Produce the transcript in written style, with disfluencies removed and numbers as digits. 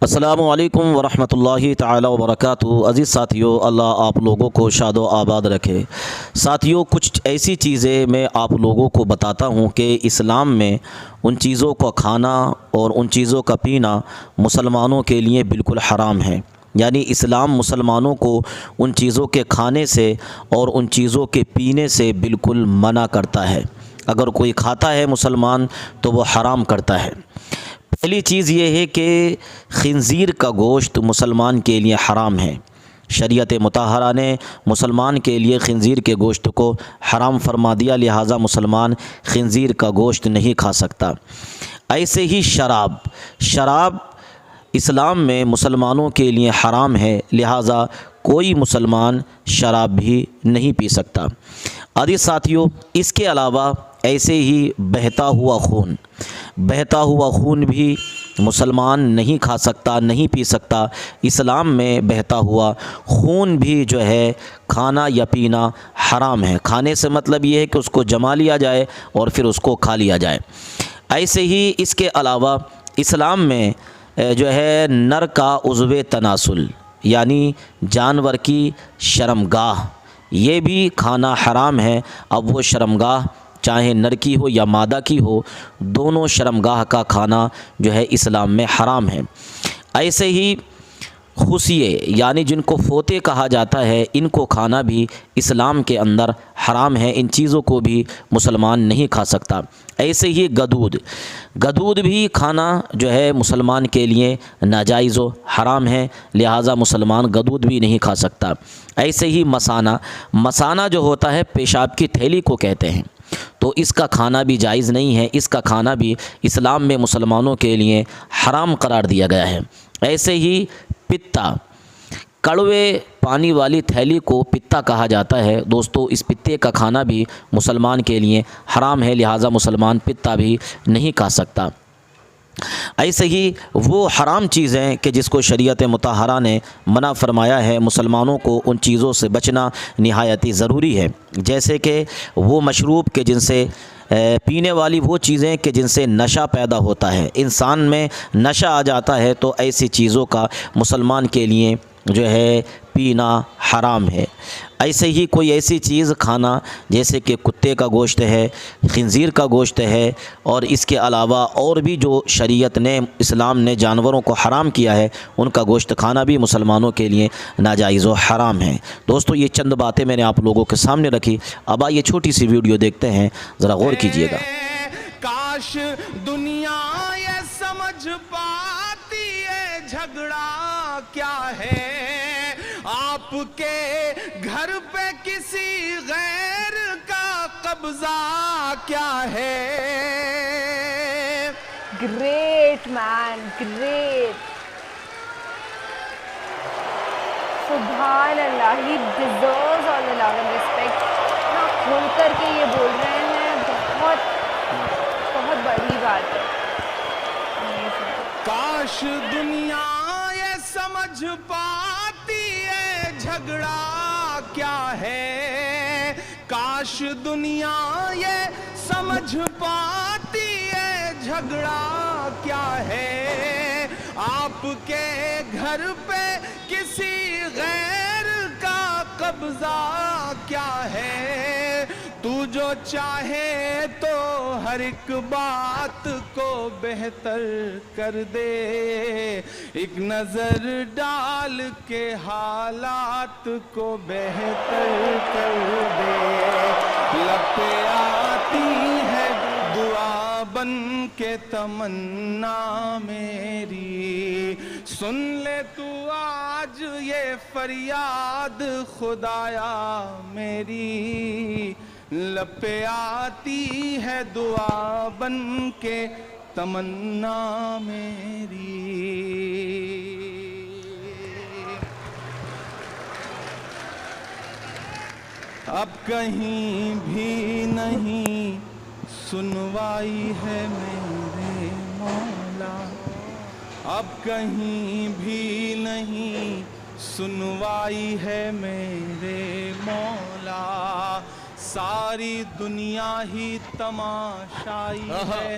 السلام علیکم ورحمۃ اللہ تعالی وبرکاتہ۔ عزیز ساتھیوں، اللہ آپ لوگوں کو شاد و آباد رکھے۔ ساتھیوں، کچھ ایسی چیزیں میں آپ لوگوں کو بتاتا ہوں کہ اسلام میں ان چیزوں کا کھانا اور ان چیزوں کا پینا مسلمانوں کے لیے بالکل حرام ہے۔ یعنی اسلام مسلمانوں کو ان چیزوں کے کھانے سے اور ان چیزوں کے پینے سے بالکل منع کرتا ہے۔ اگر کوئی کھاتا ہے مسلمان تو وہ حرام کرتا ہے۔ پہلی چیز یہ ہے کہ خنزیر کا گوشت مسلمان کے لیے حرام ہے۔ شریعت مطہرہ نے مسلمان کے لیے خنزیر کے گوشت کو حرام فرما دیا، لہٰذا مسلمان خنزیر کا گوشت نہیں کھا سکتا۔ ایسے ہی شراب اسلام میں مسلمانوں کے لیے حرام ہے، لہٰذا کوئی مسلمان شراب بھی نہیں پی سکتا۔ عزیز ساتھیوں، اس کے علاوہ ایسے ہی بہتا ہوا خون بھی مسلمان نہیں کھا سکتا، نہیں پی سکتا۔ اسلام میں بہتا ہوا خون بھی جو ہے کھانا یا پینا حرام ہے۔ کھانے سے مطلب یہ ہے کہ اس کو جما لیا جائے اور پھر اس کو کھا لیا جائے۔ ایسے ہی اس کے علاوہ اسلام میں جو ہے نر کا عضو تناسل یعنی جانور کی شرمگاہ، یہ بھی کھانا حرام ہے۔ اب وہ شرمگاہ چاہے نر کی ہو یا مادہ کی ہو، دونوں شرمگاہ کا کھانا جو ہے اسلام میں حرام ہے۔ ایسے ہی خوسیے یعنی جن کو فوطے کہا جاتا ہے، ان کو کھانا بھی اسلام کے اندر حرام ہے۔ ان چیزوں کو بھی مسلمان نہیں کھا سکتا۔ ایسے ہی گدود بھی کھانا جو ہے مسلمان کے لیے ناجائز و حرام ہے، لہٰذا مسلمان گدود بھی نہیں کھا سکتا۔ ایسے ہی مسانہ جو ہوتا ہے پیشاب کی تھیلی کو کہتے ہیں، تو اس کا کھانا بھی جائز نہیں ہے۔ اس کا کھانا بھی اسلام میں مسلمانوں کے لیے حرام قرار دیا گیا ہے۔ ایسے ہی پتا، کڑوے پانی والی تھیلی کو پتا کہا جاتا ہے۔ دوستو، اس پتے کا کھانا بھی مسلمان کے لیے حرام ہے، لہٰذا مسلمان پتا بھی نہیں کھا سکتا۔ ایسے ہی وہ حرام چیزیں کہ جس کو شریعت مطہرہ نے منع فرمایا ہے، مسلمانوں کو ان چیزوں سے بچنا نہایت ضروری ہے۔ جیسے کہ وہ مشروب کہ جن سے پینے والی وہ چیزیں کہ جن سے نشہ پیدا ہوتا ہے، انسان میں نشہ آ جاتا ہے، تو ایسی چیزوں کا مسلمان کے لیے جو ہے پینا حرام ہے۔ ایسے ہی کوئی ایسی چیز کھانا جیسے کہ کتے کا گوشت ہے، خنزیر کا گوشت ہے، اور اس کے علاوہ اور بھی جو شریعت نے اسلام نے جانوروں کو حرام کیا ہے، ان کا گوشت کھانا بھی مسلمانوں کے لیے ناجائز و حرام ہے۔ دوستو، یہ چند باتیں میں نے آپ لوگوں کے سامنے رکھی۔ اب آئیے چھوٹی سی ویڈیو دیکھتے ہیں، ذرا غور کیجئے گا۔ کاش دنیا یہ سمجھ پاتی ہے جھگڑا کیا ہے، آپ کے گھر پہ کسی غیر کا قبضہ کیا ہے۔ گریٹ مین، گریٹ، سبحان اللہ، he deserves all the love and respect۔ اتنا کھول کر کے یہ بول رہے ہیں، بہت بڑی بات ہے۔ کاش دنیا یہ سمجھ پاتی ہے جھگڑا کیا ہے، کاش دنیا یہ سمجھ پاتی ہے جھگڑا کیا ہے، آپ کے گھر پہ کسی غیر کا قبضہ کیا ہے۔ تو جو چاہے تو ہر ایک بات کو بہتر کر دے، ایک نظر ڈال کے حالات کو بہتر کر دے۔ لب پہ آتی ہے دعا بن کے تمنا میری، سن لے تو آج یہ فریاد خدایا میری، لب پہ آتی ہے دعا بن کے تمنا میری۔ اب کہیں بھی نہیں سنوائی ہے میرے مولا، اب کہیں بھی نہیں سنوائی ہے میرے مولا، ساری دنیا ہی تماشائی ہے